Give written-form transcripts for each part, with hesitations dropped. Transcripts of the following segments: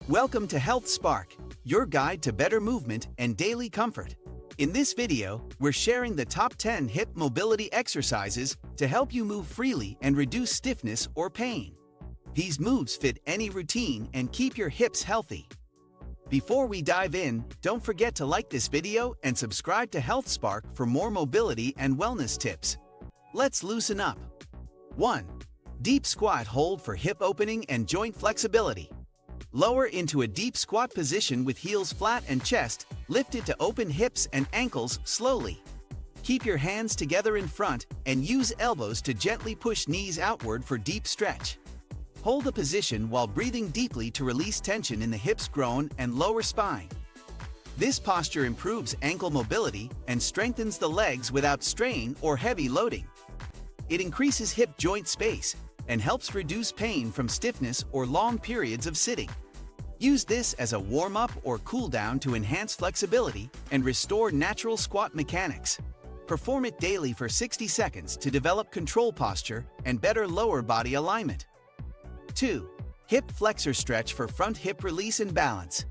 Welcome to Health Spark, your guide to better movement and daily comfort. In this video, we're sharing the top 10 hip mobility exercises to help you move freely and reduce stiffness or pain. These moves fit any routine and keep your hips healthy. Before we dive in, don't forget to like this video and subscribe to Health Spark for more mobility and wellness tips. Let's loosen up. 1. Deep squat hold for hip opening and joint flexibility. Lower into a deep squat position with heels flat and chest lifted to open hips and ankles slowly. Keep your hands together in front and use elbows to gently push knees outward for deep stretch. Hold the position while breathing deeply to release tension in the hips, groin, and lower spine. This posture improves ankle mobility and strengthens the legs without strain or heavy loading. It increases hip joint space and helps reduce pain from stiffness or long periods of sitting. Use this as a warm-up or cool-down to enhance flexibility and restore natural squat mechanics. Perform it daily for 60 seconds to develop control posture and better lower body alignment. 2. Hip flexor stretch for front hip release and balance.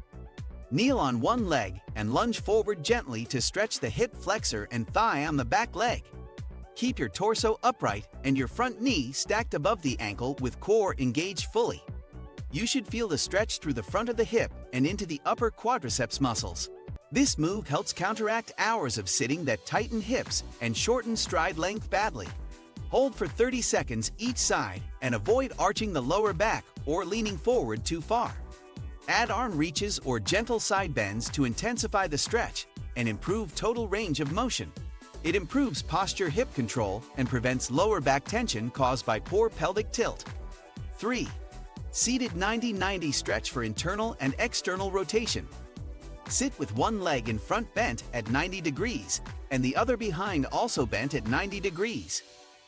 Kneel on one leg and lunge forward gently to stretch the hip flexor and thigh on the back leg. Keep your torso upright and your front knee stacked above the ankle with core engaged fully. You should feel the stretch through the front of the hip and into the upper quadriceps muscles. This move helps counteract hours of sitting that tighten hips and shorten stride length badly. Hold for 30 seconds each side and avoid arching the lower back or leaning forward too far. Add arm reaches or gentle side bends to intensify the stretch and improve total range of motion. It improves posture, hip control, and prevents lower back tension caused by poor pelvic tilt. 3. Seated 90-90 stretch for internal and external rotation. Sit with one leg in front bent at 90 degrees and the other behind also bent at 90 degrees.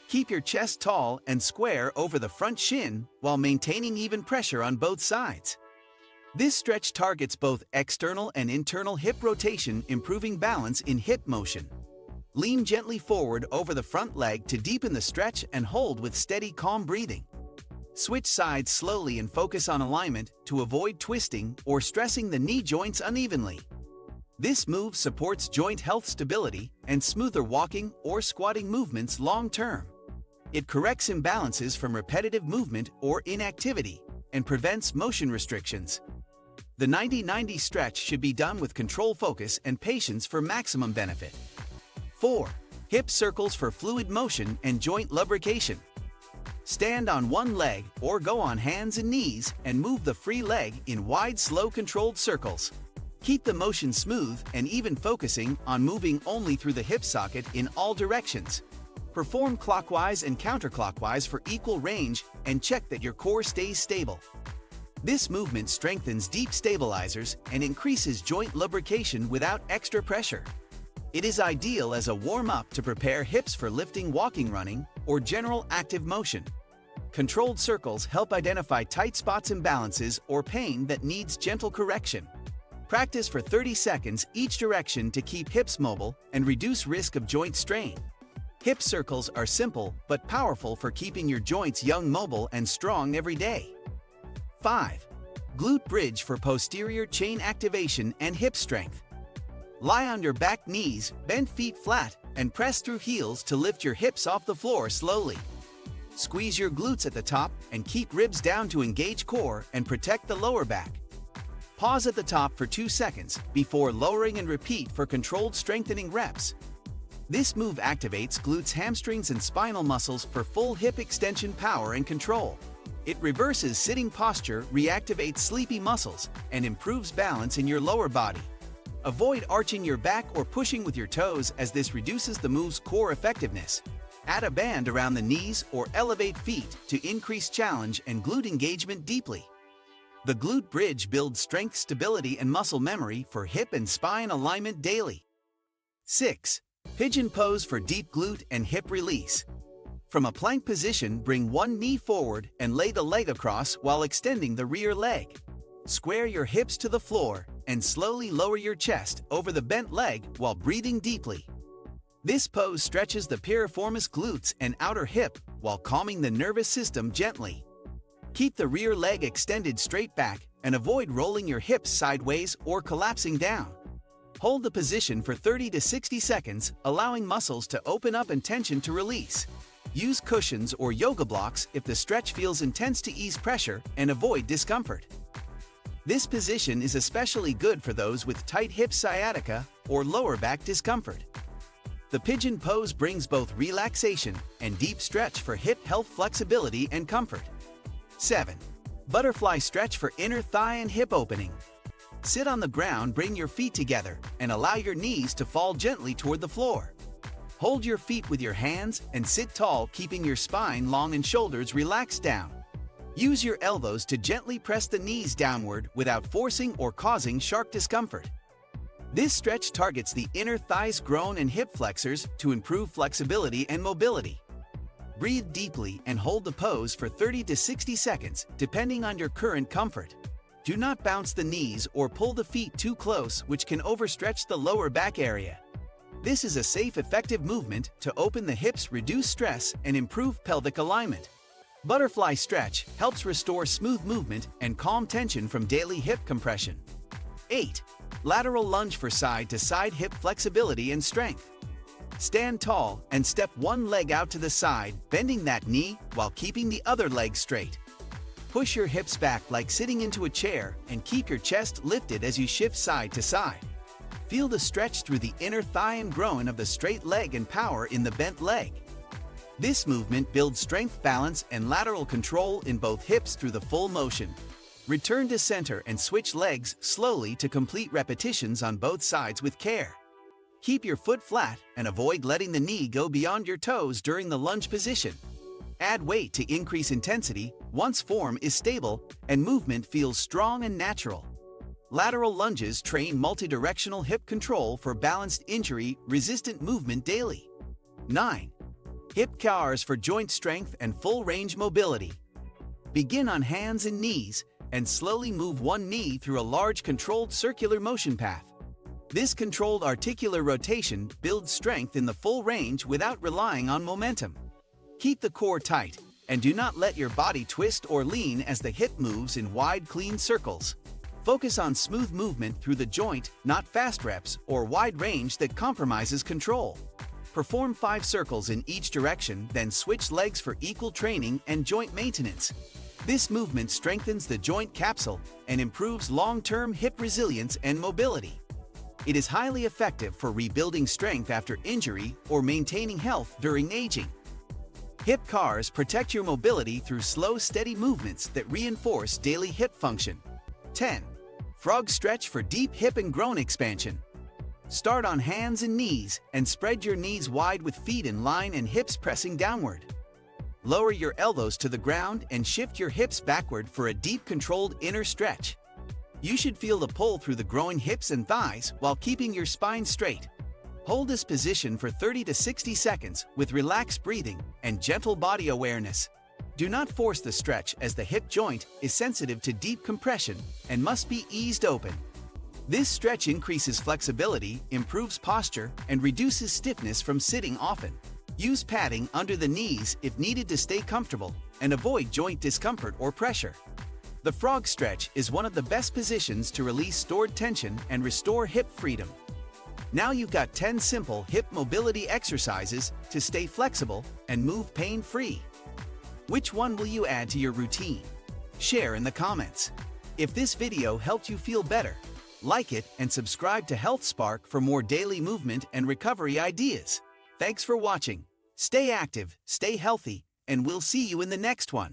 Keep your chest tall and square over the front shin while maintaining even pressure on both sides. This stretch targets both external and internal hip rotation, improving balance in hip motion. Lean gently forward over the front leg to deepen the stretch and hold with steady, calm breathing. Switch sides slowly and focus on alignment to avoid twisting or stressing the knee joints unevenly. This move supports joint health, stability, and smoother walking or squatting movements long term. It corrects imbalances from repetitive movement or inactivity and prevents motion restrictions. The 90-90 stretch should be done with control, focus, and patience for maximum benefit. 4. Hip circles for fluid motion and joint lubrication. Stand on one leg or go on hands and knees and move the free leg in wide, slow, controlled circles. Keep the motion smooth and even, focusing on moving only through the hip socket in all directions. Perform clockwise and counterclockwise for equal range and check that your core stays stable. This movement strengthens deep stabilizers and increases joint lubrication without extra pressure. It is ideal as a warm-up to prepare hips for lifting, walking, running, or general active motion. Controlled circles help identify tight spots, imbalances, or pain that needs gentle correction. Practice for 30 seconds each direction to keep hips mobile and reduce risk of joint strain. Hip circles are simple but powerful for keeping your joints young, mobile, and strong every day. 5. Glute bridge for posterior chain activation and hip strength. Lie on your back, knees, bend feet flat, and press through heels to lift your hips off the floor slowly. Squeeze your glutes at the top and keep ribs down to engage core and protect the lower back. Pause at the top for 2 seconds before lowering and repeat for controlled strengthening reps. This move activates glutes, hamstrings, and spinal muscles for full hip extension power and control. It reverses sitting posture, reactivates sleepy muscles, and improves balance in your lower body. Avoid arching your back or pushing with your toes, as this reduces the move's core effectiveness. Add a band around the knees or elevate feet to increase challenge and glute engagement deeply. The glute bridge builds strength, stability, and muscle memory for hip and spine alignment daily. 6. Pigeon pose for deep glute and hip release. From a plank position, bring one knee forward and lay the leg across while extending the rear leg. Square your hips to the floor and slowly lower your chest over the bent leg while breathing deeply. This pose stretches the piriformis glutes and outer hip while calming the nervous system gently. Keep the rear leg extended straight back and avoid rolling your hips sideways or collapsing down. Hold the position for 30 to 60 seconds, allowing muscles to open up and tension to release. Use cushions or yoga blocks if the stretch feels intense to ease pressure and avoid discomfort. This position is especially good for those with tight hip sciatica or lower back discomfort. The pigeon pose brings both relaxation and deep stretch for hip health, flexibility, and comfort. 7. Butterfly stretch for inner thigh and hip opening. Sit on the ground, bring your feet together, and allow your knees to fall gently toward the floor. Hold your feet with your hands and sit tall, keeping your spine long and shoulders relaxed down. Use your elbows to gently press the knees downward without forcing or causing sharp discomfort. This stretch targets the inner thighs, groin, and hip flexors to improve flexibility and mobility. Breathe deeply and hold the pose for 30 to 60 seconds, depending on your current comfort. Do not bounce the knees or pull the feet too close, which can overstretch the lower back area. This is a safe, effective movement to open the hips, reduce stress, and improve pelvic alignment. Butterfly stretch helps restore smooth movement and calm tension from daily hip compression. 8. Lateral lunge for side-to-side hip flexibility and strength. Stand tall and step one leg out to the side, bending that knee while keeping the other leg straight. Push your hips back like sitting into a chair and keep your chest lifted as you shift side to side. Feel the stretch through the inner thigh and groin of the straight leg and power in the bent leg. This movement builds strength, balance, and lateral control in both hips through the full motion. Return to center and switch legs slowly to complete repetitions on both sides with care. Keep your foot flat and avoid letting the knee go beyond your toes during the lunge position. Add weight to increase intensity once form is stable and movement feels strong and natural. Lateral lunges train multidirectional hip control for balanced, injury-resistant movement daily. 9. Hip cars for joint strength and full range mobility. Begin on hands and knees and slowly move one knee through a large controlled circular motion path. This controlled articular rotation builds strength in the full range without relying on momentum. Keep the core tight and do not let your body twist or lean as the hip moves in wide, clean circles. Focus on smooth movement through the joint, not fast reps or wide range that compromises control. Perform 5 circles in each direction, then switch legs for equal training and joint maintenance. This movement strengthens the joint capsule and improves long-term hip resilience and mobility. It is highly effective for rebuilding strength after injury or maintaining health during aging. Hip cars protect your mobility through slow, steady movements that reinforce daily hip function. 10. Frog stretch for deep hip and groin expansion. Start on hands and knees and spread your knees wide with feet in line and hips pressing downward. Lower your elbows to the ground and shift your hips backward for a deep, controlled inner stretch. You should feel the pull through the groin, hips, and thighs while keeping your spine straight. Hold this position for 30 to 60 seconds with relaxed breathing and gentle body awareness. Do not force the stretch as the hip joint is sensitive to deep compression and must be eased open. This stretch increases flexibility, improves posture, and reduces stiffness from sitting often. Use padding under the knees if needed to stay comfortable and avoid joint discomfort or pressure. The frog stretch is one of the best positions to release stored tension and restore hip freedom. Now you've got 10 simple hip mobility exercises to stay flexible and move pain-free. Which one will you add to your routine? Share in the comments. If this video helped you feel better, like it and subscribe to Health Spark for more daily movement and recovery ideas. Thanks for watching. Stay active, stay healthy, and we'll see you in the next one.